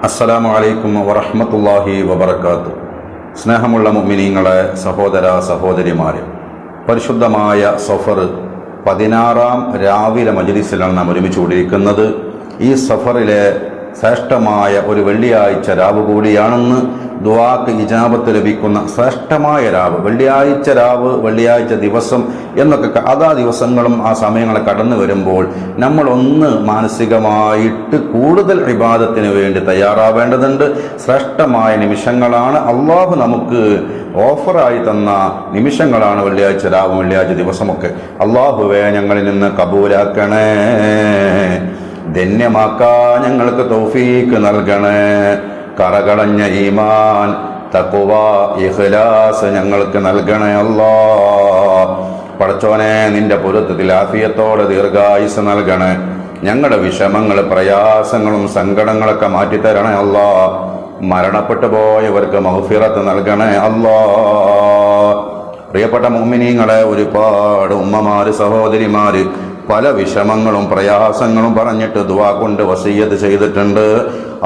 അസ്സലാമു അലൈക്കും വറഹ്മത്തുള്ളാഹി വബറകാതുഹു. സ്നേഹമുള്ള മുഅ്മിനീങ്ങളെ, സഹോദര സഹോദരിമാരെ, പരിശുദ്ധമായ സഫർ 16-ാം രാവിലെ മജ്ലിസിലാണ് നാം ഒരുമിച്ച് കൂടിയിരിക്കുന്നത്. ഈ സഫറിലെ ശ്രേഷ്ഠമായ ഒരു വെള്ളിയാഴ്ച രാവ് കൂടിയാണെന്ന്, ദുആക്ക് ഇജാബത്ത് ലഭിക്കുന്ന ശ്രേഷ്ഠമായ രാവ്, വെള്ളിയാഴ്ച രാവ്, വെള്ളിയാഴ്ച ദിവസം എന്നൊക്കെ അതാ ദിവസങ്ങളും ആ സമയങ്ങളെ കടന്നു വരുമ്പോൾ നമ്മളൊന്ന് മാനസികമായിട്ട് കൂടുതൽ ഇബാദത്തിന് വേണ്ടി തയ്യാറാവേണ്ടതുണ്ട്. ശ്രേഷ്ഠമായ നിമിഷങ്ങളാണ്, അള്ളാഹു നമുക്ക് ഓഫറായി തന്ന നിമിഷങ്ങളാണ് വെള്ളിയാഴ്ച രാവും വെള്ളിയാഴ്ച ദിവസമൊക്കെ. അള്ളാഹുവേ, ഞങ്ങളിൽ നിന്ന് കബൂലാക്കണേ, ധന്യമാക്കാൻ ഞങ്ങൾക്ക് തൗഫീക്ക് നൽകണേ. കറകളഞ്ഞ ഈമാൻ, തഖ്വ, ഇഖ്ലാസ് ഞങ്ങൾക്ക് നൽകണേ അല്ലാ. പടച്ചോനെ, നിന്റെ പൊരുത്തത്തിൽ ആഫിയത്തോടെ ദീർഘായുസ് നൽകണേ. ഞങ്ങളുടെ വിഷമങ്ങൾ, പ്രയാസങ്ങളും സങ്കടങ്ങളൊക്കെ മാറ്റിത്തരണേ അല്ലാ. മരണപ്പെട്ടു പോയവർക്ക് മഗ്ഫിറത്ത് നൽകണേ അല്ലാ. പ്രിയപ്പെട്ട മുഅ്മിനീങ്ങളെ, ഒരുപാട് ഉമ്മമാര്, സഹോദരിമാര് പല വിഷമങ്ങളും പ്രയാസങ്ങളും പറഞ്ഞിട്ട് ദുആ കൊണ്ട് വസിയ്യത്ത് ചെയ്തിട്ടുണ്ട്.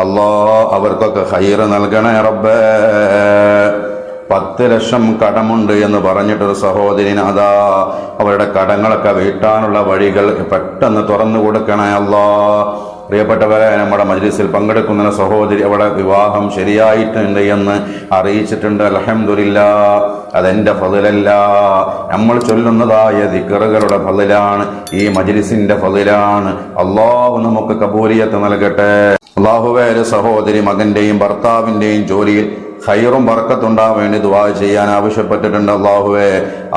അല്ലാ, അവർക്കൊക്കെ ഖൈറ് നൽകണേ റബ്ബേ. 10 ലക്ഷം കടമുണ്ട് എന്ന് പറഞ്ഞിട്ടൊരു സഹോദരിന് അതാ അവരുടെ കടങ്ങളൊക്കെ വീട്ടാനുള്ള വഴികൾ പെട്ടെന്ന് തുറന്നു കൊടുക്കണേ അല്ലാ. പ്രിയപ്പെട്ടവരെ, നമ്മുടെ മജ്ലിസിൽ പങ്കെടുക്കുന്ന സഹോദരി അവിടെ വിവാഹം ശരിയായിട്ടുണ്ട് എന്ന് അറിയിച്ചിട്ടുണ്ട്. അൽഹംദുലില്ലാഹ്. അതെന്റെ ഫളിലല്ല, നമ്മൾ ചൊല്ലുന്നതായ ദിക്റുകളുടെ ഫളിലാണ്, ഈ മജ്ലിസിന്റെ ഫളിലാണ്. അല്ലാഹു നമുക്ക് കബൂലിയത്ത് നൽകട്ടെ. അല്ലാഹുവേ, ഒരു സഹോദരി മകന്റെയും ഭർത്താവിന്റെയും ജോലിയിൽ ഖൈറും ബർക്കത്തുണ്ടാവാൻ വേണ്ടി ദുആ ചെയ്യാൻ ആവശ്യപ്പെട്ടിട്ടുണ്ട്. അല്ലാഹുവേ,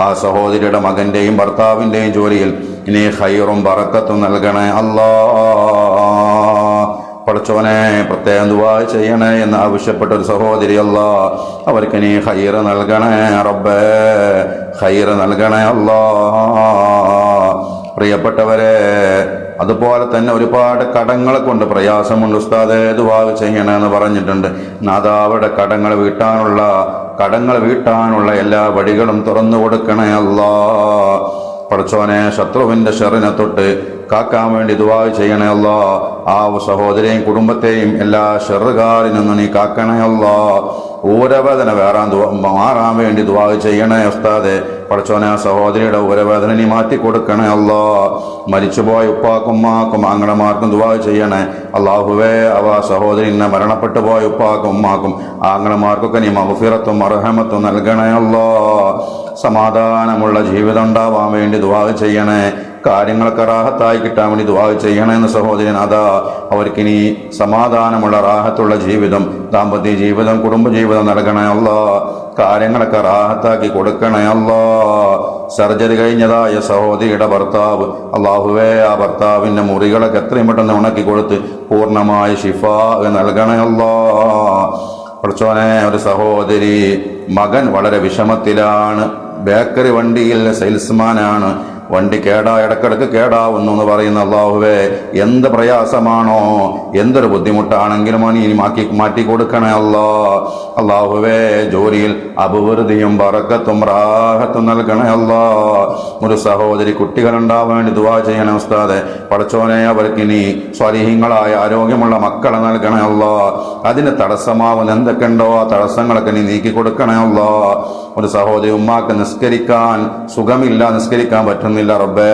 ആ സഹോദരിയുടെ മകന്റെയും ഭർത്താവിന്റെയും ജോലിയിൽ ഇനി ഖൈറും ബർക്കത്തും നൽകണേ അല്ലാ. പടച്ചോനെ, പ്രത്യേകം ദുആ ചെയ്യണേ എന്ന് ആവശ്യപ്പെട്ട ഒരു സഹോദരി, അല്ലാ അവർക്ക് നീ ഖൈറ് നൽകണേ റബ്ബേ, ഖൈറ് നൽകണേ അല്ലാ. പ്രിയപ്പെട്ടവരെ, അതുപോലെ തന്നെ ഒരുപാട് കടങ്ങളെ കൊണ്ട് പ്രയാസമുണ്ട്. ഉസ്താദേ, ദുആ ചെയ്യണമെന്ന് പറഞ്ഞിട്ടുണ്ട്. നാദാവിടെ കടങ്ങൾ വീട്ടാനുള്ള എല്ലാ വഴികളും തുറന്നു കൊടുക്കണേ അല്ലാ. പടച്ചോനെ, ശത്രുവിന്റെ ഷറിനെ തൊട്ട് കാക്കാൻ വേണ്ടി ദുആ ചെയ്യണേ അല്ലാ. ആ സഹോദരിയെയും കുടുംബത്തെയും എല്ലാ ഷറുകാരിൽ നിന്നും നീ കാക്കണേ അല്ലാ. ഊരവേദന മാറാൻ വേണ്ടി ദുആ ചെയ്യണേ ഉസ്താദേ. പടച്ചോനെ, ആ സഹോദരിയുടെ ഊരവേദന നീ മാറ്റി കൊടുക്കണേ അല്ലാ. മരിച്ചുപോയ ഉപ്പാക്കും ഉമ്മാക്കും ആങ്ങളമാർക്കും ദുആ ചെയ്യണേ അല്ലാഹുവേ. അവ സഹോദരി മരണപ്പെട്ടു പോയ ഉപ്പാക്കും ഉമ്മാക്കും ആങ്ങളമാർക്കൊക്കെ നീ മഗ്ഫിറത്തും റഹ്മത്തും നൽകണേ അല്ലാ. സമാധാനമുള്ള ജീവിതം ഉണ്ടാവാൻ വേണ്ടി ദുആ ചെയ്യണേ. കാര്യങ്ങളൊക്കെ റാഹത്തായി കിട്ടാൻ വേണ്ടി ദുആ ചെയ്യണമെന്ന് സഹോദരൻ. അതാ അവർക്കിനി സമാധാനമുള്ള റാഹത്തുള്ള ജീവിതം, ദാമ്പത്യ ജീവിതം, കുടുംബജീവിതം നൽകണേ അല്ലാ. കാര്യങ്ങളൊക്കെ റാഹത്താക്കി കൊടുക്കണേ അല്ലാ. സർജറി കഴിഞ്ഞതായ സഹോദരിയുടെ ഭർത്താവ്, അല്ലാഹുവേ, ആ ഭർത്താവിന്റെ മുറികളൊക്കെ എത്രയും പെട്ടെന്ന് ഉണക്കി കൊടുത്ത് പൂർണ്ണമായ ശിഫാ നൽകണേ അല്ലാ. പടച്ചോനെ, ഒരു സഹോദരി മകൻ വളരെ വിഷമത്തിലാണ്. ബേക്കറി വണ്ടിയിൽ സെയിൽസ്മാനാണ്. വണ്ടി ഇടക്കിടക്ക് കേടാവുന്നു എന്ന് പറയുന്ന അല്ലാഹുവേ, എന്ത് പ്രയാസമാണോ, എന്തൊരു ബുദ്ധിമുട്ടാണെങ്കിലും നീ മാറ്റി കൊടുക്കണേ അല്ലാ. അല്ലാഹുവേ, ജോലിയിൽ അഭിവൃദ്ധിയും ബറക്കത്തും റാഹത്തും നൽകണേ അല്ലാ. ഒരു സഹോദരി കുട്ടികളുണ്ടാവാൻ വേണ്ടി ദുആ ചെയ്യണേ ഉസ്താദേ. പടച്ചോനെ, അവർക്ക് ഇനി സ്വാലിഹീങ്ങളായ ആരോഗ്യമുള്ള മക്കളെ നൽകണേ അല്ലാ. അതിന് തടസ്സമാവുന്ന എന്തൊക്കെയുണ്ടോ ആ തടസ്സങ്ങളൊക്കെ നീ നീക്കി കൊടുക്കണേ അല്ലാ. ഒരു സഹോദരി ഉമ്മാക്ക് നിസ്കരിക്കാൻ സുഖമില്ല, നിസ്കരിക്കാൻ പറ്റുന്നില്ല റബ്ബേ.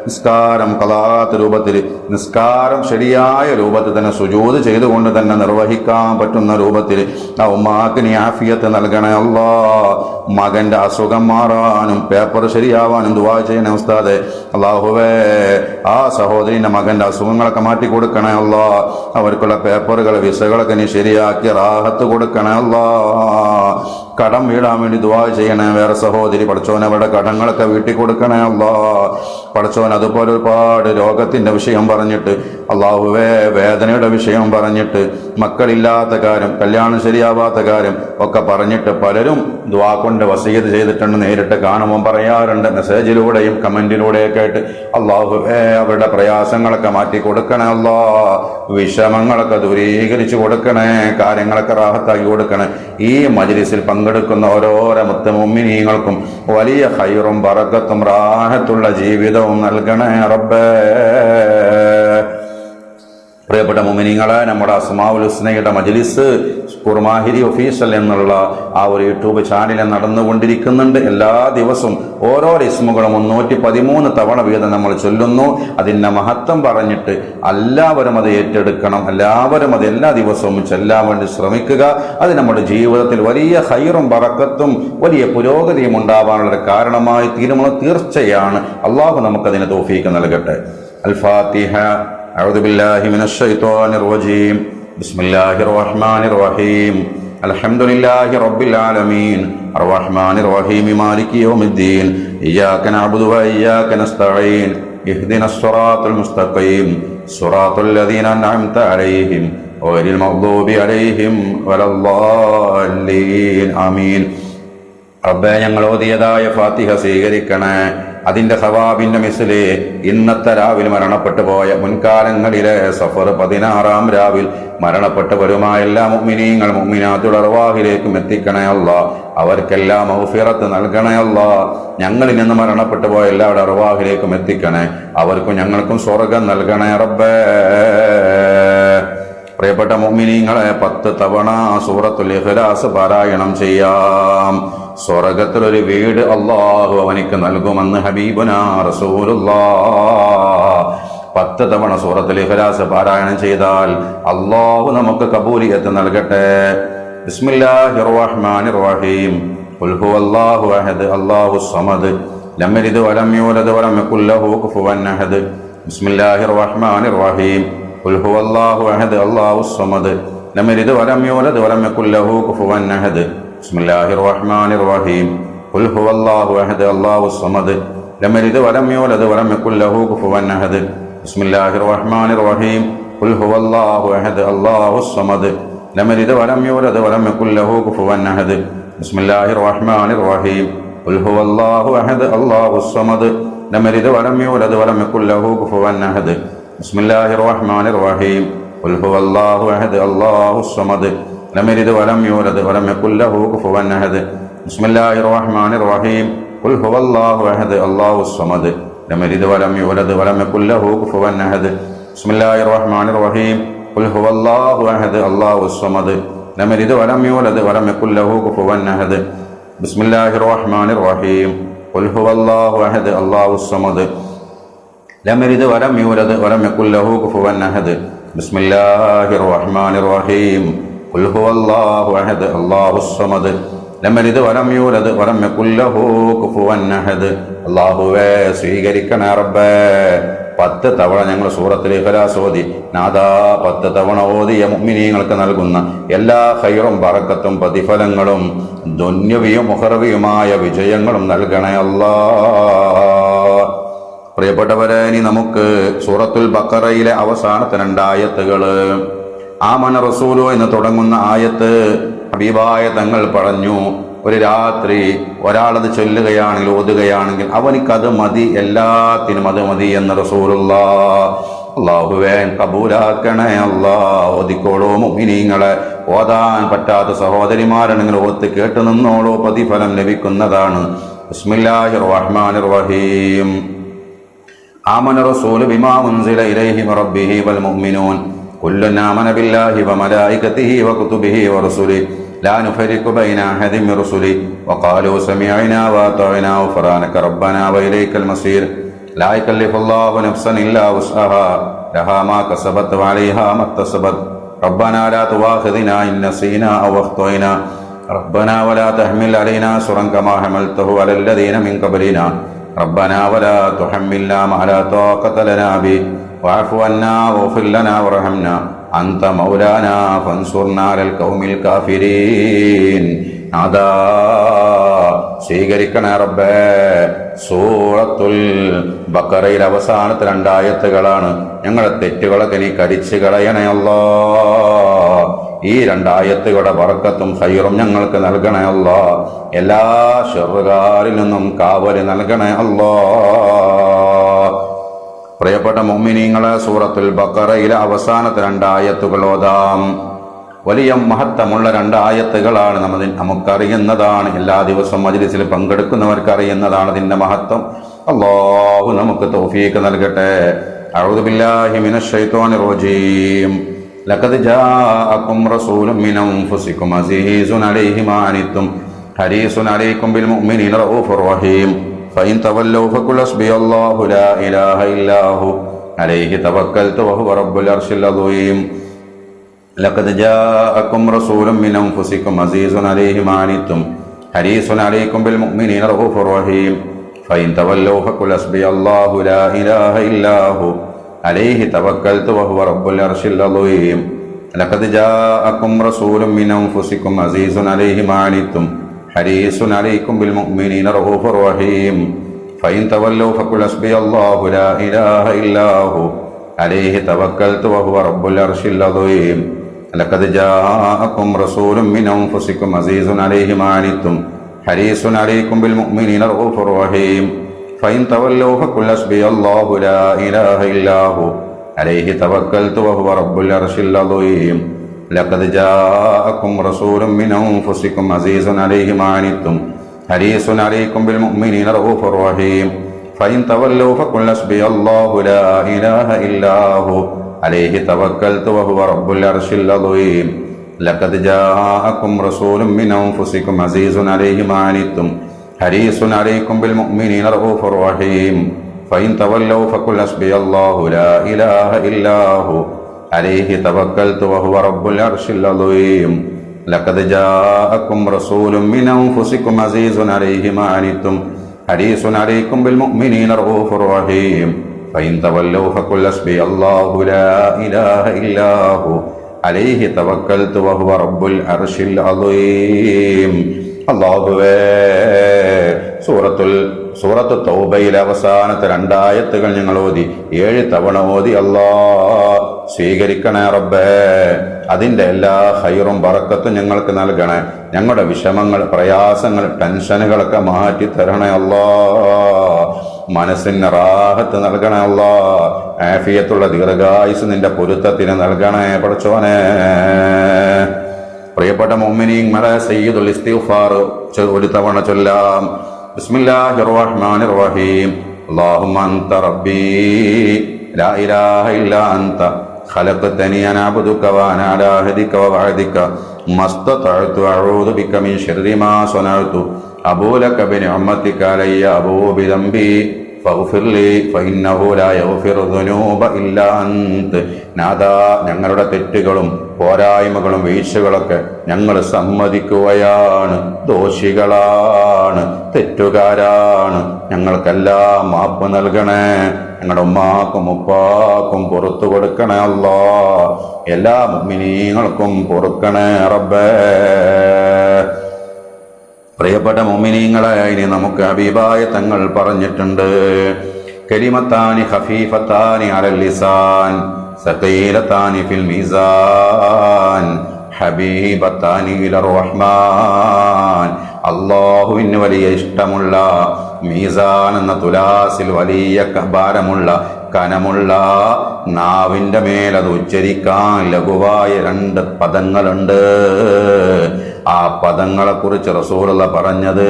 നിസ്കാരം ഖളാഅത്ത് രൂപത്തിൽ, നിസ്കാരം ശരിയായ രൂപത്തിൽ തന്നെ സുജൂദ് ചെയ്തുകൊണ്ട് തന്നെ നിർവഹിക്കാൻ പറ്റുന്ന രൂപത്തിൽ ആ ഉമ്മാക്ക് നീ ആഫിയത്ത് നൽകണേ അല്ലാ. മകന്റെ അസുഖം മാറാനും പേപ്പർ ശരിയാവാനും ദുആ ചെയ്യണേ ഉസ്താദേ. അല്ലാഹുവേ, ആ സഹോദരിന്റെ മകന്റെ അസുഖങ്ങളൊക്കെ മാറ്റി കൊടുക്കണേ അല്ലാ. അവർക്കുള്ള പേപ്പറുകൾ, വിസകളൊക്കെ നീ ശരിയാക്കി റാഹത്ത് കൊടുക്കണേ അല്ലാ. കടം വീടാൻ വേണ്ടി ദുആ ചെയ്യണേ വേറെ സഹോദരി. പടച്ചോൻ, അവരുടെ കടങ്ങളൊക്കെ വീട്ടി കൊടുക്കണേ അല്ലാ. പടച്ചോൻ, അതുപോലെ ഒരുപാട് രോഗത്തിന്റെ വിഷയം പറഞ്ഞിട്ട്, അല്ലാഹുവേ, വേദനയുടെ വിഷയം പറഞ്ഞിട്ട്, മക്കളില്ലാത്ത കാര്യം, കല്യാണം ശരിയാവാത്ത കാര്യം ഒക്കെ പറഞ്ഞിട്ട് പലരും ദുആ കൊണ്ട് വസിയ്യത്ത് ചെയ്തിട്ടുണ്ട്. നേരിട്ട് കാണുമ്പോൾ പറയാറുണ്ട്, മെസ്സേജിലൂടെയും കമന്റിലൂടെയൊക്കെ ആയിട്ട്. അല്ലാഹുവേ, അവരുടെ പ്രയാസങ്ങളൊക്കെ മാറ്റി കൊടുക്കണേ അല്ലാ. വിഷമങ്ങളൊക്കെ ദൂരീകരിച്ചു കൊടുക്കണേ, കാര്യങ്ങളൊക്കെ റാഹത്താക്കി കൊടുക്കണേ. ഈ മജ്ലിസിൽ പങ്കെടുക്കുന്ന ഓരോരോ മുഅ്മിനീങ്ങൾക്കും വലിയ ഖൈറും ബറക്കത്തും റാഹത്തുള്ള ജീവിതവും നൽകണേ റബ്ബേ. പ്രിയപ്പെട്ട മുഅ്മിനീങ്ങളെ, നമ്മുടെ അസ്മാഉൽ ഹുസ്നയുടെ മജ്ലിസ് ഖുർമാഹിരി ഒഫീഷ്യൽ എന്നുള്ള ആ ഒരു യൂട്യൂബ് ചാനൽ നടന്നുകൊണ്ടിരിക്കുന്നുണ്ട്. എല്ലാ ദിവസവും ഓരോ ഇസ്മുകളും 313 തവണ വീതം നമ്മൾ ചൊല്ലുന്നു. അതിൻ്റെ മഹത്വം പറഞ്ഞിട്ട് എല്ലാവരും അത് ഏറ്റെടുക്കണം. എല്ലാവരും അത് എല്ലാ ദിവസവും ചൊല്ലാൻ വേണ്ടി ശ്രമിക്കുക. അത് നമ്മുടെ ജീവിതത്തിൽ വലിയ ഖൈറും ബറക്കത്തും വലിയ പുരോഗതിയും ഉണ്ടാവാനുള്ള കാരണമായി തീരുമാനം തീർച്ചയാണ്. അള്ളാഹു നമുക്കതിന് തൗഫീഖ് നൽകട്ടെ. അൽ ഫാത്തിഹ. أعوذ بالله من الشيطان الرجيم. بسم الله الرحمن الرحيم. الحمد لله رب العالمين الرحمن الرحيم مالك يوم الدين إياك نعبد وإياك نستعين اهدنا الصراط المستقيم صراط الذين أنعمت عليهم غير المغضوب عليهم ولا الضالين آمين. റബ്ബേ, ഞങ്ങൾ ഓതിയതായ ഫാത്തിഹ സ്വീകരിക്കണേ. അതിന്റെ സവാബിന്റെ മിസ്ല് ഇന്നത്തെ രാവിൽ മരണപ്പെട്ടു പോയ മുൻകാലങ്ങളിലെ സഫർ 16 രാവിൽ മരണപ്പെട്ടവരുമായ എല്ലാ മുഅ്മിനീങ്ങൾ മുഅ്മിനാത്തുൽ അർവാഹിലേക്കും എത്തിക്കണേ അല്ലാഹ്. അവർക്കെല്ലാം മഗ്ഫിറത്ത് നൽകണേ അല്ലാഹ്. ഞങ്ങളിൽ നിന്ന് മരണപ്പെട്ടു പോയ എല്ലാവരുടെ അർവാഹിലേക്കും എത്തിക്കണേ. അവർക്കും ഞങ്ങൾക്കും സ്വർഗം നൽകണേ റബ്ബേ. പ്രിയപ്പെട്ട മുഅ്മിനീങ്ങളെ, 10 തവണ സൂറത്തുൽ ഇഖ്ലാസ് പാരായണം ചെയ്യാം. സ്വർഗത്തിലൊരു വീട് അല്ലാഹു അവനിക്ക് നൽകുമെന്ന് ഹബീബുനാ റസൂലുള്ളാഹ്. 10 തവണ സൂറത്തുൽ ഇഖ്ലാസ് പാരായണം ചെയ്താൽ അല്ലാഹു നമുക്ക് കബൂലിയത്ത് നൽകട്ടെ. ബിസ്മില്ലാഹിർ റഹ്മാനിർ റഹീം. ഖുൽ ഹുവല്ലാഹു അഹദ് അല്ലാഹുസ് സമദ് ലം യലിദ് വലം യൂലദ് വലം യകുൽ ലഹു കുഫുവൻ അഹദ്. ബിസ്മില്ലാഹിർ റഹ്മാനിർ റഹീം. ഖുൽ ഹുവല്ലാഹു അഹദ് അല്ലാഹുസ് സമദ് ലം യലിദ് വലം യൂലദ് വലം യകുൽ ലഹു കുഫുവൻ അഹദ്. ബിസ്മില്ലാഹിർ റഹ്മാനിർ റഹീം. ഖുൽ ഹുവല്ലാഹു അഹദ് അല്ലാഹുസ് സമദ് ലം യലിദ് വലം യൂലദ് വലം യകുൽ ലഹു കുഫുവൻ അഹദ്. ബിസ്മില്ലാഹിർ റഹ്മാനിർ റഹീം. ഖുൽ ഹുവല്ലാഹു അഹദ് അല്ലാഹുസ് സമദ് ലം യലിദ് വലം യൂലദ് വലം യകുൽ ലഹു കുഫുവൻ അഹദ്. ബിസ്മില്ലാഹിർ റഹ്മാനിർ റഹീം. ഖുൽ ഹുവല്ലാഹു അഹദ് അല്ലാഹുസ് സമദ് ലം യലിദ് വലം യൂലദ് വലം യകുൽ ലഹു കുഫുവൻ അഹദ്. ബിസ്മില്ലാഹിർ റഹ്മാനിർ റഹീം. ഖുൽ ഹുവല്ലാഹു അഹദ് അല്ലാഹുസ് സമദ് ലം യലിദ് വലം യൂലദ് വലം യകുൽ ലഹു കുഫുവൻ അഹദ്. ബിസ്മില്ലാഹിർ റഹ്മാനിർ റഹീം. ഖുൽ ഹുവല്ലാഹു അഹദ് അല്ലാഹുസ് സമദ് ലം യലിദ് വലം യൂലദ് വലം യകുൽ ലഹു കുഫുവൻ അഹദ്. ബിസ്മില്ലാഹിർ റഹ്മാനിർ റഹീം. ഖുൽ ഹുവല്ലാഹു അഹദ് അല്ലാഹുസ് സമദ് ലം യലിദ് വലം യൂലദ് വലം യകുൽ ലഹു കുഫുവൻ അഹദ്. ബിസ്മില്ലാഹിർ റഹ്മാനിർ റഹീം. ഖുൽ ഹുവല്ലാഹു അഹദ് അല്ലാഹുസ് സമദ് ലം യലിദ് വലം യൂലദ് വലം യകുൽ ലഹു കുഫുവൻ അഹദ്. ബിസ്മില്ലാഹിർ റഹ്മാനിർ റഹീം. ഖുൽ ഹുവല്ലാഹു അഹദ് അല്ലാഹുസ് സമദ് ലം യലിദ് വലം യൂലദ് വലം യകുൽ ലഹു കുഫുവൻ അഹദ്. അല്ലാഹുവേ, സ്വീകരിക്കണേ റബ്ബേ. 10 തവണ ഞങ്ങൾ സൂറത്തുൽ ഇഖ്ലാസ് ഓതി നാദാ 10 തവണ ഓതിയ മുഅ്മിനീങ്ങൾക്ക് നൽകുന്ന എല്ലാ ഖൈറും ബറക്കത്തും പ്രതിഫലങ്ങളും ദുന്യവിയും ഉഖറവിയുമായ വിജയങ്ങളും നൽകണേ അല്ലാഹ്. പ്രിയപ്പെട്ടവരെ, ഇനി നമുക്ക് സൂറത്തുൽ ബഖറയിലെ അവസാനത്തെ 2 ആയത്തുകൾ, ആമന റസൂലു എന്ന് തുടങ്ങുന്ന ആയത്ത് ഹബീബായ തങ്ങൾ പറഞ്ഞു, ഒരു രാത്രി ഒരാളത് ചൊല്ലുകയാണെങ്കിൽ ഓതുകയാണെങ്കിൽ അവനിക്കത് മതി, എല്ലാത്തിനും അത് മതി എന്ന് റസൂലുള്ളാഹ്. അല്ലാഹുവേ, കബൂലാക്കണേ അല്ലാഹ്. ഓതിക്കോളൂ മുഅ്മിനീങ്ങളെ. ഓതാൻ പറ്റാത്ത സഹോദരിമാരാണെങ്കിൽ ഓത്ത് കേട്ടു നിന്നോളൂ, പ്രതിഫലം ലഭിക്കുന്നതാണ്. ബിസ്മില്ലാഹിർ റഹ്മാനിർ റഹീം. ആമന റസൂലു ബിമാ ഉൻസില ഇലൈഹി മിർ റബ്ബിഹി വൽ മുഅ്മിനൂൻ കുല്ലുൻ ആമന ബില്ലാഹി വ മലായികതിഹി വ കുതുബിഹി വ റസുലിഹി لا نفرق بين أحد من رسله وقالوا سمعنا وأطعنا غفرانك ربنا وإليك المصير لا يكلف الله نفسا إلا وسعها لها ما كسبت وعليها ما اكتسبت ربنا لا تؤاخذنا إن نسينا أو أخطأنا ربنا ولا تحمل علينا إصرا كما حملته على الذين من قبلنا ربنا ولا تحملنا ما لا طاقة لنا به واعف عنا واغفر لنا وارحمنا അന്ത മൗലാന ഫൻസുർന അലൽ ഖൗമിൽ കാഫിരീൻ. അതാ സ്വീകരിക്കണേ റബ്ബേ. സൂറത്തുൽ ബഖറയിൽ അവസാനത്തെ 2 ആയത്തുകളാണ്. ഞങ്ങളുടെ തെറ്റുകളൊക്കെ നീ കരിച്ചു കളയണേ അല്ലാഹ്. ഈ 2 ആയത്തുകളുടെ ബറക്കത്തും ഖൈറും ഞങ്ങൾക്ക് നൽകണേ അല്ലാഹ്. എല്ലാ ശർറുകാരിൽ നിന്നും കാവല് നൽകണേ അല്ലാഹ്. പ്രിയപ്പെട്ട മുഅ്മിനീങ്ങളെ, സൂറത്തുൽ ബഖറയിലെ അവസാനത്തെ 2 ആയത്തുകൾ ഓതാം. വലിയ മഹത്വമുള്ള 2 ആയത്തുകളാണ്. നമുക്കറിയുന്നതാണ്, എല്ലാ ദിവസവും മജ്ലിസിൽ പങ്കെടുക്കുന്നവർക്ക് അറിയുന്നതാണ് അതിൻ്റെ മഹത്വം. അല്ലാഹു നമുക്ക് തൗഫീഖ് നൽകട്ടെ. أعوذ بالله من الشيطان الرجيم لقد جاءكم رسول من أنفسكم عزيز عليه ما عنتم حريص عليكم بالمؤمنين رؤوف رحيم فإن تولوا فقل حسبي الله لا إله إلا هو عليه توكلت وهو رب العرش العظيم لقد جاءكم رسول من أنفسكم عزيز عليه ما عنتم حريص عليكم بالمؤمنين رؤوف رحيم فإن تولوا فقل حسبي الله لا إله إلا هو عليه توكلت وهو رب العرش العظيم لقد جاءكم رسول من أنفسكم عزيز عليه ما عنتم حريص عليكم بالمؤمنين رؤوف رحيم فإن تولوا فقل حسبي الله لا إله إلا هو عليه توكلت وهو رب العرش العظيم لقد جاءكم رسول من أنفسكم عزيز عليه ما عنتم حريص عليكم بالمؤمنين رؤوف رحيم فإن تولوا فقل حسبي الله لا إله إلا هو عليه توكلت وهو رب العرش العظيم لقد جاءكم رسول من أنفسكم عزيز عليه ما عنتم حريص عليكم بالمؤمنين رؤوف رحيم فإن تولوا فقل حسبي الله لا إله إلا هو عليه توكلت وهو رب العرش العظيم لقد جاءكم رسول من أنفسكم عزيز عليه ما عنتم حريص عليكم بالمؤمنين رؤوف رحيم فإن تولوا فقل حسبي الله لا إله إلا هو عليه توكلت وهو رب العرش العظيم لقد جاءكم رسول من أنفسكم عزيز عليه ما عنتم حريص عليكم بالمؤمنين رؤوف رحيم فإن تولوا فقل حسبي الله لا إله إلا هو عليه توكلت وهو رب العرش العظيم അല്ലാഹുവേ സൂറത്ത് തൗബയിലെ അവസാനത്തെ 2 ആയത്തുകൾ ഞങ്ങൾ ഓതി 7 തവണ ഓതി. അല്ലാ സ്വീകരിക്കണേ റബ്ബേ. അതിൻ്റെ എല്ലാ ഹൈറും ബറക്കത്തും ഞങ്ങൾക്ക് നൽകണേ. ഞങ്ങളുടെ വിഷമങ്ങൾ, പ്രയാസങ്ങൾ, ടെൻഷനുകളൊക്കെ മാറ്റി തരണേ അല്ലാ. മനസ്സിന് റാഹത്ത് നൽകണേ അല്ലാ. ആഫിയത്തുള്ള ദീർഘായുസ് നിന്റെ പൊരുത്തത്തിന് നൽകണേ പടച്ചോനെ. പ്രിയപ്പെട്ട മുഅ്മിനീങ്ങളെ, സയ്യിദുൽ ഇസ്തിഗ്ഫാർ ഒരു തവണ ചൊല്ലാം. ബിസ്മില്ലാഹിർ റഹ്മാനിർ റഹീം. അല്ലാഹുമ്മ അൻത റബ്ബീ ലാ ഇലാഹ ഇല്ലാ അൻത ഖലഖതനി അനാ അബ്ദുക വഅനാ അലാ അഹദിക വവഅദിക മസ്തതഅതു അഊദു ബിക മിൻ ശർരി മാ സനഅതു അബൂ ലക ബിനിഅമതിക അലയ്യ അബൂ ബിദംബി ഫഗ്ഫിർ ലി ഫഇന്നഹു ലാ യഗ്ഫിറു ദുനൂബ ഇല്ലാ അൻത. നാഥാ, ഞങ്ങളുടെ തെറ്റുകളും പോരായ്മകളും വീഴ്ചകളൊക്കെ ഞങ്ങൾ സമ്മതിക്കുകയാണ്. ദോഷികളാണ്, തെറ്റുകാരാണ്. ഞങ്ങൾക്കെല്ലാം മാപ്പ് നൽകണേ. ഞങ്ങളുടെ ഉമ്മാക്കും ഉപ്പാക്കും പുറത്തു കൊടുക്കണേ അല്ലാ. എല്ലാ മുഅ്മിനീങ്ങൾക്കും പൊറുക്കണേ റബ്ബേ. പ്രിയപ്പെട്ട മുഅ്മിനീങ്ങളെ, ഇനി നമുക്ക് ഹബീബായ തങ്ങൾ പറഞ്ഞിട്ടുണ്ട്, കലിമത്താനി ഖഫീഫത്താനി അലൽ ലിസാൻ സഖീലത്താനി ഫിൽ മീസാൻ ഹബീബത്താനി ഇലർ റഹ്മാൻ. അല്ലാഹുവിന് വലിയ ഇഷ്ടമുള്ള, മീസാൻ എന്ന തുലാസിൽ വലിയ ഭാരമുള്ള, കനമുള്ള, നാവിൻ്റെ മേൽ അത് ഉച്ചരിക്കാൻ ലഘുവായ 2 പദങ്ങളുണ്ട്. ആ പദങ്ങളെക്കുറിച്ച് റസൂലുള്ള പറഞ്ഞത്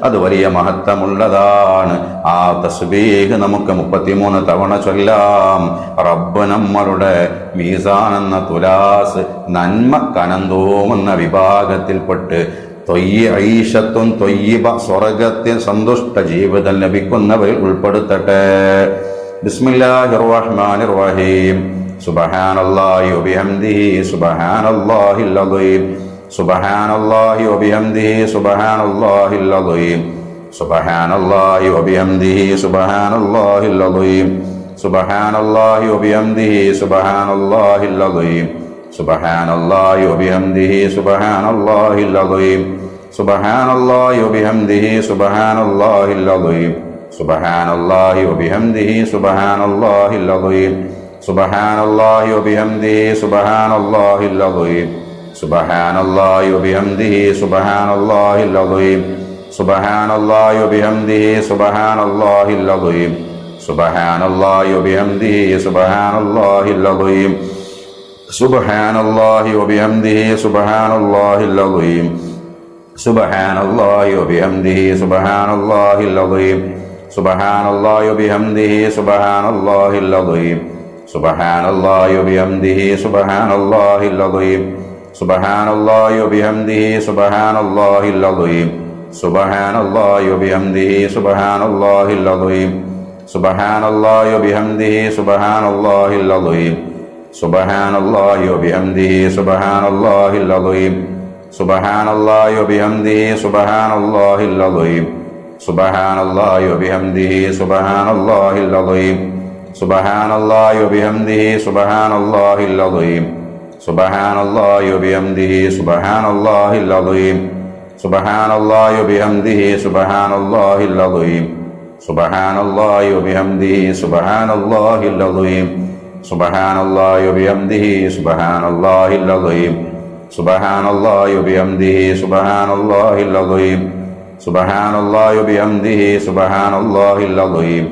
അത് വലിയ മഹത്വമുള്ളതാണ്. ആ തസ്ബീഹ് നമുക്ക് 33 തവണ ചൊല്ലാം. റബ്ബ് നമ്മളുടെ മീസാൻ എന്ന തുലാസ് നന്മ കനന്തോമെന്ന വിഭാഗത്തിൽപ്പെട്ട് തൊയ്യീശത്തും തൊയ്യിബ സ്വർഗത്തിൽ സന്തുഷ്ട ജീവിതം ലഭിക്കുന്നവരിൽ ഉൾപ്പെടുത്തട്ടെ. ബിസ്മില്ലാഹിർ റഹ്മാനിർ റഹീം. സുബ്ഹാനല്ലാഹി വബിഹംദിഹി സുബ്ഹാനല്ലാഹിൽ അദീം. സുബ്ഹാനല്ലാഹി വബിഹംദിഹി സുബ്ഹാനല്ലാഹിൽ അദീം. സുബ്ഹാനല്ലാഹി വബിഹംദിഹി സുബ്ഹാനല്ലാഹിൽ അദീം. സുബ്ഹാനല്ലാഹി വബിഹംദിഹി സുബ്ഹാനല്ലാഹിൽ അദീം. സുബ്ഹാനല്ലാഹി വബിഹംദിഹി സുബ്ഹാനല്ലാഹിൽ അദീം. സുബ്ഹാനല്ലാഹി വബിഹംദിഹി സുബ്ഹാനല്ലാഹിൽ അദീം. സുബ്ഹാനല്ലാഹി വബിഹംദിഹി സുബ്ഹാനല്ലാഹിൽ അദീം. സുബ്ഹാനല്ലാഹി വബിഹംദിഹി സുബ്ഹാനല്ലാഹിൽ അദീം. സുബ്ഹാനല്ലാഹി വബിഹംദിഹി സുബ്ഹാനല്ലാഹിൽ അദീം. സുബ്ഹാനല്ലാഹി വബിഹംദിഹി സുബ്ഹാനല്ലാഹിൽ അദീം. സുബ്ഹാനല്ലാഹി വബിഹംദിഹി സുബ്ഹാനല്ലാഹിൽ അദീം. സുബ്ഹാനല്ലാഹി വബിഹംദിഹി സുബ്ഹാനല്ലാഹിൽ അദീം. സുബ്ഹാനല്ലാഹി വബിഹംദിഹി സുബ്ഹാനല്ലാഹിൽ അദീം. സുബ്ഹാനല്ലാഹി വബിഹംദിഹി സുബ്ഹാനല്ലാഹിൽ അദീം സുബ്ഹാനല്ലാഹി വബിഹംദിഹി സുബ്ഹാനല്ലാഹിൽ അദീം സുബ്ഹാനല്ലാഹി വബിഹംദിഹി സുബ്ഹാനല്ലാഹിൽ അദീം സുബ്ഹാനല്ലാഹി വബിഹംദിഹി സുബ്ഹാനല്ലാഹിൽ അദീം സുബ്ഹാനല്ലാഹി വബിഹംദിഹി സുബ്ഹാനല്ലാഹിൽ അദീം സുബ്ഹാനല്ലാഹി വബിഹംദിഹി സുബ്ഹാനല്ലാഹിൽ അദീം സുബ്ഹാനല്ലാഹി വബിഹംദിഹി സുബ്ഹാനല്ലാഹിൽ അദീം സുബ്ഹാനല്ലാഹി വബിഹംദിഹി സുബ്ഹാനല്ലാഹിൽ അദീം സുബ്ഹാനല്ലാഹി വബിഹംദിഹി സുബ്ഹാനല്ലാഹിൽ അദീം സുബ്ഹാനല്ലാഹി വബിഹംദിഹി സുബ്ഹാനല്ലാഹിൽ അദീം സുബ്ഹാനല്ലാഹി വബിഹംദിഹി സുബ്ഹാനല്ലാഹിൽ അദീം സുബ്ഹാനല്ലാഹി വബിഹംദിഹി സുബ്ഹാനല്ലാഹിൽ അദീം സുബ്ഹാനല്ലാഹി വബിഹംദിഹി സുബ്ഹാനല്ലാഹിൽ അദീം സുബ്ഹാനല്ലാഹി വബിഹംദിഹി സുബ്ഹാനല്ലാഹിൽ അദീം സുബ്ഹാനല്ലാഹി വബിഹംദിഹി സുബ്ഹാനല്ലാഹിൽ അദീം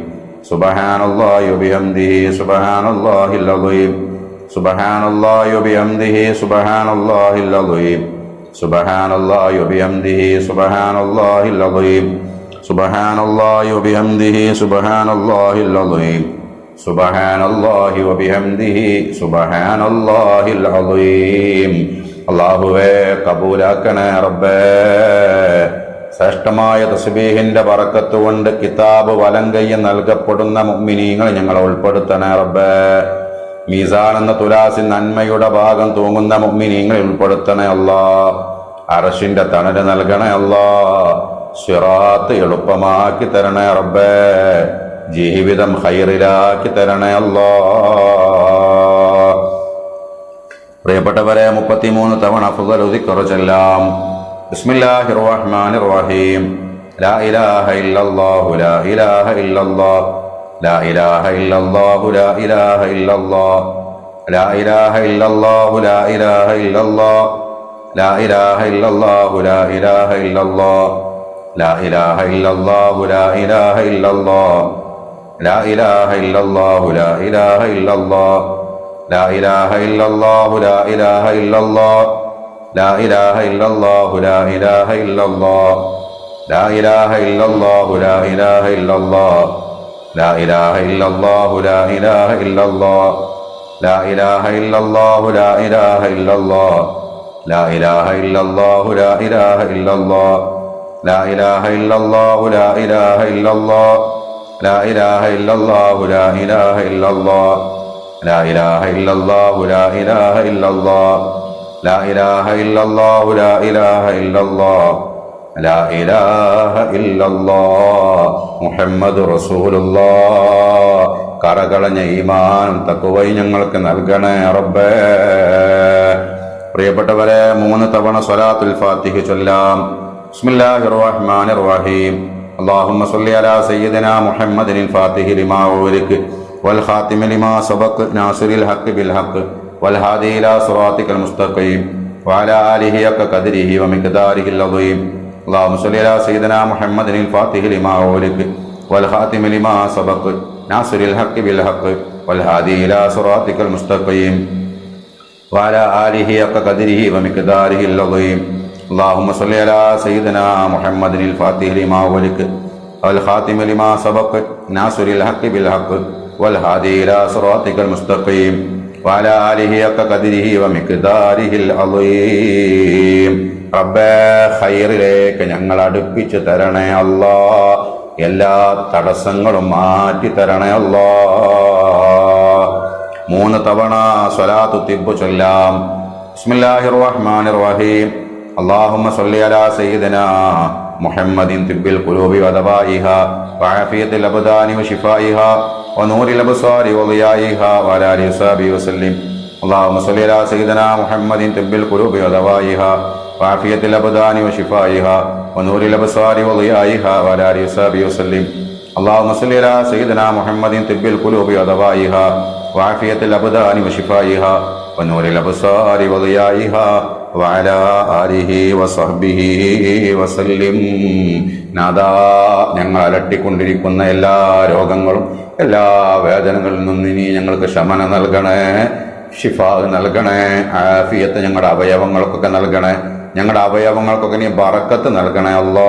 സുബ്ഹാനല്ലാഹി വബിഹംദിഹി സുബ്ഹാനല്ലാഹിൽ അദീം സുബ്ഹാനല്ലാഹി വബിഹംദിഹി സുബ്ഹാനല്ലാഹിൽ അദീം സുബ്ഹാനല്ലാഹി വബിഹംദിഹി സുബ്ഹാനല്ലാഹിൽ അദീം സുബ്ഹാനല്ലാഹി വബിഹംദിഹി സുബ്ഹാനല്ലാഹിൽ അദീം സുബ്ഹാനല്ലാഹി വബിഹംദിഹി സുബ്ഹാനല്ലാഹിൽ അദീം. അല്ലാഹുവേ കബൂലാക്കണേ റബ്ബേ. ശ്രേഷ്ഠമായ തസ്ബീഹിന്റെ ബറക്കത്ത് കൊണ്ട് കിതാബ് വലങ്കയ്യ നൽകപ്പെടുന്ന മുഅ്മിനീങ്ങൾ ഞങ്ങളെ ഉൾപ്പെടുത്തണേ റബ്ബേ. മീസാൻ എന്ന തുലാസിൽ നന്മയുടെ ഭാഗം തൂങ്ങുന്ന മുഅ്മിനീങ്ങൾ ഉൾപ്പെടുത്തണേ അല്ലാ. അർശിന്റെ തണല് നൽകണേ അല്ലാ. സിറാത്ത് എളുപ്പമാക്കി തരണേ റബ്ബേ. ജീവിതം ഖൈറിലാക്കി തരണേ അല്ലാ. പ്രിയപ്പെട്ടവരെ, 33 തവണ അഫ്ളു ദിക്ർ ചൊല്ലാം. ബിസ്മില്ലാഹിർ റഹ്മാനിർ റഹീം. ലാ ഇലാഹ ഇല്ലല്ലാഹു ലാ ഇലാഹ ഇല്ലല്ലാഹ് ലാ ഇലാഹ ഇല്ലല്ലാഹു ലാ ഇലാഹ ഇല്ലല്ലാഹ് ലാ ഇലാഹ ഇല്ലല്ലാഹു ലാ ഇലാഹ ഇല്ലല്ലാഹ് ലാ ഇലാഹ ഇല്ലല്ലാഹു ലാ ഇലാഹ ഇല്ലല്ലാഹ് ലാ ഇലാഹ ഇല്ലല്ലാഹു ലാ ഇലാഹ ഇല്ലല്ലാഹ് ലാ ഇലാഹ ഇല്ലല്ലാഹു ലാ ഇലാഹ ഇല്ലല്ലാഹ് ലാ ഇലാഹ ഇല്ലല്ലാഹു ലാ ഇലാഹ ഇല്ലല്ലാഹ് ലാ ഇലാഹ ഇല്ലല്ലാഹു ലാ ഇലാഹ ഇല്ലല്ലാഹ് ലാ ഇലാഹ ഇല്ലല്ലാഹു ലാ ഇലാഹ ഇല്ലല്ലാഹ് ലാ ഇലാഹ ഇല്ലല്ലാഹു ലാ ഇലാഹ ഇല്ലല്ലാഹ് ലാ ഇലാഹ ഇല്ലല്ലാഹു ലാ ഇലാഹ ഇല്ലല്ലാഹ് ലാ ഇലാഹ ഇല്ലല്ലാഹു ലാ ഇലാഹ ഇല്ലല്ലാഹ് ലാ ഇലാഹ ഇല്ലല്ലാഹു ലാ ഇലാഹ ഇല്ലല്ലാഹ് ലാ ഇലാഹ ഇല്ലല്ലാഹു ലാ ഇലാഹ ഇല്ലല്ലാഹ് ലാ ഇലാഹ ഇല്ലല്ലാഹു ലാ ഇലാഹ ഇല്ലല്ലാഹ് ലാ ഇലാഹ ഇല്ലല്ലാഹു ലാ ഇലാഹ ഇല്ലല്ലാഹ് ലാ ഇലാഹ ഇല്ലല്ലാഹ് മുഹമ്മദ് റസൂലുള്ളാഹ്. കറകളഞ്ഞ ഈമാനും തഖ്വയും ഞങ്ങൾക്ക് നൽകണേ റബ്ബേ. പ്രിയപ്പെട്ടവരെ, 3 തവണ സ്വലാത്തുൽ ഫാത്തിഹ ചൊല്ലാം. ബിസ്മില്ലാഹിർ റഹ്മാനിർ റഹീം. اللهم صل على سيدنا محمد الفاتح لما أغلق والخاتم لما سبق ناصر الحق بالحق والهادي إلى صراطك المستقيم وعلى آله حق قدره ومقداره العظيم. اللهم صل على سيدنا محمد الفاتح لما أغلق والخاتم لما سبق ناصر الحق بالحق والهادي إلى صراطك المستقيم وعلى آله حق قدره ومقداره العظيم. اللهم صل على سيدنا محمد الفاتح لما أغلق والخاتم لما سبق ناصر الحق بالحق والهادي إلى صراطك المستقيم وعلى آله حق قدره ومقداره العظيم. റബ്ബേ, ഖൈറിലേക്ക് ഞങ്ങൾ അടുപ്പിച്ചു തരണേ അല്ലാ. എല്ലാ തടസ്സങ്ങളും മാറ്റി തരണേ അല്ലാ. 3 തവണ സ്വലാത്തു തിബ്ബ് ചൊല്ലാം. ബിസ്മില്ലാഹിർ റഹ്മാനിർ റഹീം. اللهم صل على سيدنا محمد طب القلوب ودوائها وعافية الأبدان وشفائها ونور الأبصار وضيائها وعلى آله وصحبه وسلم. اللهم صل على سيدنا محمد طب القلوب ودوائها وعافية الأبدان وشفائها ونور الأبصار وضيائها وعلى آله وصحبه وسلم. اللهم صل على سيدنا محمد طب القلوب ودوائها وعافية الأبدان وشفائها ونور الأبصار وضيائها وعلى آله وصحبه وسلم. നാദാ, ഞങ്ങൾ അലട്ടിക്കൊണ്ടിരിക്കുന്ന എല്ലാ രോഗങ്ങളും എല്ലാ വേദനകളിൽ നിന്നും നീ ഞങ്ങൾക്ക് ശമനം നൽകണേ, ഷിഫാ നൽകണേ, ആഫിയത്ത് ഞങ്ങളുടെ അവയവങ്ങൾക്കൊക്കെ നൽകണേ, ഞങ്ങളുടെ അവയവങ്ങൾക്കൊക്കെ നീ ബറക്കത്ത് നൽകണേ അല്ലാഹ്.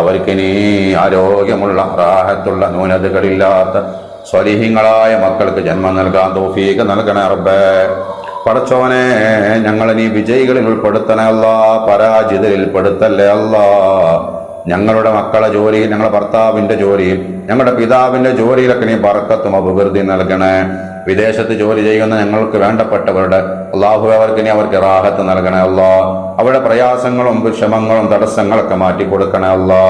അവർക്കിനി ആരോഗ്യമുള്ള റാഹത്തുള്ള ന്യൂനതകളില്ലാത്ത സ്വലീഹിങ്ങളായ മക്കൾക്ക് ജന്മം നൽകാൻ തൗഫീഖ് നൽകണേ റബ്ബേ. പടച്ചോനെ, ഞങ്ങളെ നീ വിജയികളിൽ ഉൾപ്പെടുത്തണേ അല്ലാ, പരാജിതരിൽ പെടുത്തല്ലേ അല്ലാ. ഞങ്ങളുടെ മക്കളെ ജോലിയിൽ, ഞങ്ങളുടെ ഭർത്താവിന്റെ ജോലിയിൽ, ഞങ്ങളുടെ പിതാവിന്റെ ജോലിയിലൊക്കെ നീ ബർക്കത്തും അഭിവൃദ്ധി നൽകണേ. വിദേശത്ത് ജോലി ചെയ്യുന്ന ഞങ്ങൾക്ക് വേണ്ടപ്പെട്ടവരുടെ അള്ളാഹു അവർക്ക് നീ അവർക്ക് റാഹത്ത് നൽകണേ അല്ലാ. അവരുടെ പ്രയാസങ്ങളും വിഷമങ്ങളും തടസ്സങ്ങളൊക്കെ മാറ്റിക്കൊടുക്കണേ അല്ലാ.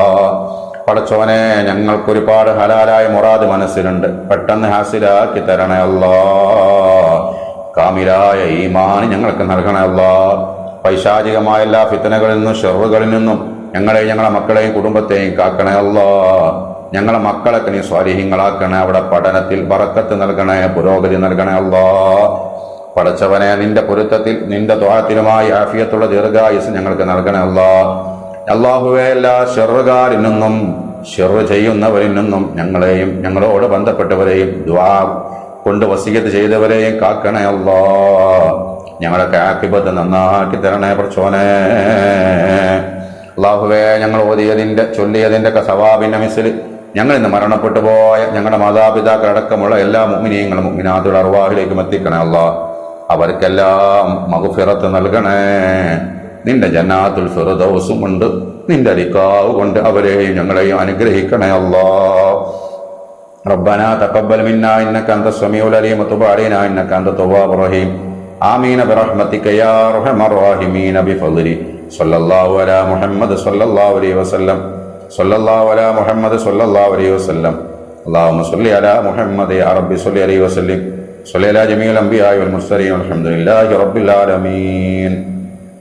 പടച്ചോനെ, ഞങ്ങൾക്ക് ഒരുപാട് ഹലാലായ മുറാദ് മനസ്സിലുണ്ട്, പെട്ടെന്ന് ഹാസിലാക്കി തരണേ അല്ലാ. കാമിലായ ഈമാൻ ഞങ്ങൾക്ക് നൽകണേ അല്ലാ. പൈശാചികമായ എല്ലാ ഫിത്തനകളിൽ നിന്നും ഷർറുകളിൽ നിന്നും ഞങ്ങളെയും ഞങ്ങളെ മക്കളെയും കുടുംബത്തെയും കാക്കണേ അല്ലാ. ഞങ്ങളെ മക്കളൊക്കെ നീ സ്വാലിഹ്യങ്ങളാക്കണേ. അവിടെ പഠനത്തിൽ ബറക്കത്ത് നൽകണേ, പുരോഗതി നൽകണേ അല്ലാ. പടച്ചവനെ, നിന്റെ പൊരുത്തത്തിൽ നിന്റെ ത്വാഅത്തിലുമായി ആഫിയത്തുള്ള ദീർഘായുസ് ഞങ്ങൾക്ക് നൽകണേ അല്ലാ. അല്ലാഹുവേ, എല്ലാ ഷർറുകാരിൽ നിന്നും ഷർറ് ചെയ്യുന്നവരിൽ നിന്നും ഞങ്ങളെയും ഞങ്ങളോട് ബന്ധപ്പെട്ടവരെയും ദുആ കൊണ്ട് വസിയത്ത് ചെയ്തവരെയും കാക്കണേ അല്ലാ. ഞങ്ങളൊക്കെ ആഖിബത്ത് നന്നാക്കി തരണേ പടച്ചോനെ. അല്ലാഹുവേ, ഞങ്ങൾ ഓതിയതിന്റെ ചൊല്ലിയതിന്റെ സവാബിന്റെ മിസ്ല് ഞങ്ങൾ ഇന്ന് മരണപ്പെട്ടു പോയ ഞങ്ങളുടെ മാതാപിതാക്കളടക്കമുള്ള എല്ലാ മുഅ്മിനീങ്ങളും മുഅ്മിനാത്തുകളുടെ അർവാഹിലേക്കും എത്തിക്കണേ അല്ലാ. അവർക്കെല്ലാം മഗ്ഫിറത്ത് നൽകണേ. നിന്റെ ജന്നാത്തുൽ ഫിർദൗസും കൊണ്ട് നിന്റെ ലിഖാവ് കൊണ്ട് അവരെയും ഞങ്ങളെയും അനുഗ്രഹിക്കണേ അല്ലാ. ربنا تقبل منا إنك أنت السميع العليم وتب علينا إنك أنت التواب الرحيم آمين برحمتك يا أرحم الراحمين بفضل صلى الله على محمد صلى الله عليه وسلم صلى الله على محمد صلى الله عليه وسلم اللهم صل على محمد يا رب صل عليه وسلم صل على جميع الأنبياء والمرسلين والحمد لله رب العالمين.